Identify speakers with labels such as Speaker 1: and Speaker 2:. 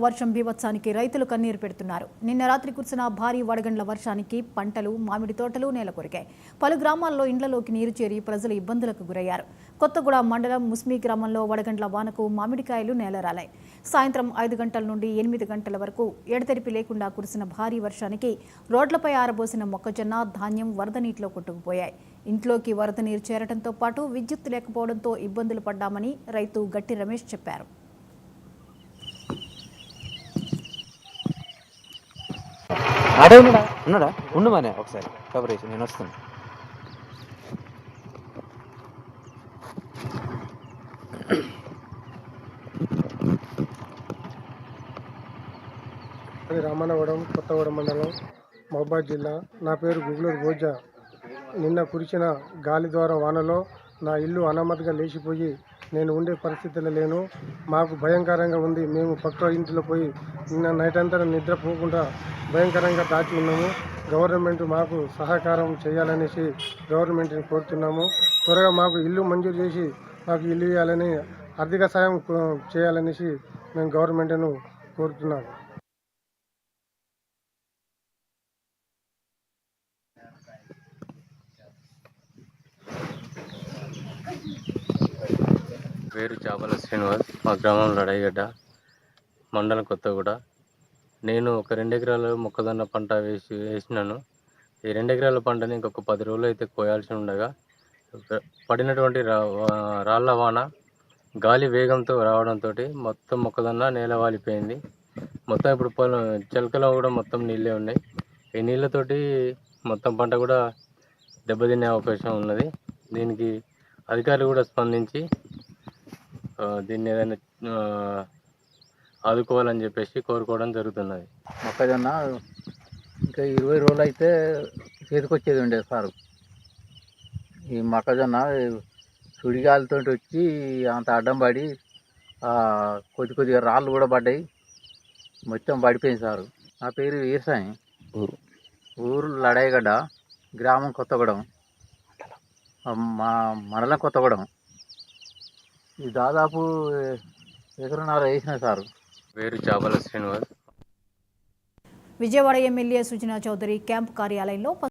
Speaker 1: వర్షం బీభత్సానికి రైతులు కన్నీరు పెడుతున్నారు. నిన్న రాత్రి కురిసిన భారీ వడగండ్ల వర్షానికి పంటలు, మామిడి తోటలు నేలకొరిగాయి. పలు గ్రామాల్లో ఇండ్లలోకి నీరు చేరి ప్రజలు ఇబ్బందులకు గురయ్యారు. కొత్తగూడ మండలం ముస్మి గ్రామంలో వడగండ్ల వానకు మామిడికాయలు నేలరాలాయి. సాయంత్రం 5 గంటల నుండి 8 గంటల వరకు ఎడతెరిపి లేకుండా కురిసిన భారీ వర్షానికి రోడ్లపై ఆరబోసిన మొక్కజొన్న, ధాన్యం వరద నీటిలో కొట్టుకుపోయాయి. ఇంట్లోకి వరద నీరు చేరడంతో పాటు విద్యుత్ లేకపోవడంతో ఇబ్బందులు పడ్డామని రైతు గట్టి రమేష్ చెప్పారు.
Speaker 2: ఆడే ఉన్నాడా ఉండమనే ఒకసారి కవరేజ్ నేను వస్తాను.
Speaker 3: అది రామన్నగూడెం, కొత్తగూడెం మండలం, మహబూబాద్ జిల్లా. నా పేరు గుగ్లూరు భోజా. నిన్న కురిసిన గాలి ద్వారా వానలో నా ఇల్లు అనామతిగా లేచిపోయి నేను ఉండే పరిస్థితిలో లేను. మాకు భయంకరంగా ఉంది. మేము పక్క ఇంటిలో పోయి నిన్న నైట్ అంతా నిద్రపోకుండా భయంకరంగా దాచి ఉన్నాము. గవర్నమెంట్ మాకు సహకారం చేయాలనేసి గవర్నమెంట్ని కోరుతున్నాము. త్వరగా మాకు ఇల్లు మంజూరు చేసి మాకు ఇల్లు ఇవ్వాలని, ఆర్థిక సాయం చేయాలనేసి మేము గవర్నమెంట్ను కోరుతున్నాము.
Speaker 4: పేరు చాపల శ్రీనివాస్. మా గ్రామం లడైగడ్డ, మండలం కొత్తగూడ. నేను ఒక 2 ఎకరాలు మొక్కజొన్న పంట వేసినాను. ఈ 2 ఎకరాల పంటని ఇంకొక 10 రోజులు అయితే కోయాల్సి ఉండగా పడినటువంటి రాళ్ల వాన గాలి వేగంతో రావడంతో మొత్తం మొక్కజొన్న నేల వాలిపోయింది. మొత్తం ఇప్పుడు చిలకలో కూడా మొత్తం నీళ్ళే ఉన్నాయి. ఈ నీళ్ళతోటి మొత్తం పంట కూడా దెబ్బతినే అవకాశం ఉన్నది. దీనికి అధికారులు కూడా స్పందించి దీన్ని ఏదైనా ఆదుకోవాలని చెప్పేసి కోరుకోవడం జరుగుతున్నది.
Speaker 5: మొక్కజొన్న ఇంకా 20 రోజులు అయితే చేతికొచ్చేది ఉండేది సారు. ఈ మొక్కజొన్న సుడిగాలితో వచ్చి అంత అడ్డం పడి కొద్దిగా రాళ్ళు కూడా పడ్డాయి, మొత్తం పడిపోయింది సారు. నా పేరు వీరసాయి. ఊరు లడైగడ్డ, గ్రామం కొత్తగూడెం, మా మండలం కొత్తగూడెం. ఇది దాదాపు 1.5 ఎకరం వేసిన సారు.
Speaker 4: పేరు చాపల శ్రీనివాస్.
Speaker 1: విజయవాడ ఎమ్మెల్యే సుజనా చౌదరి క్యాంపు కార్యాలయంలో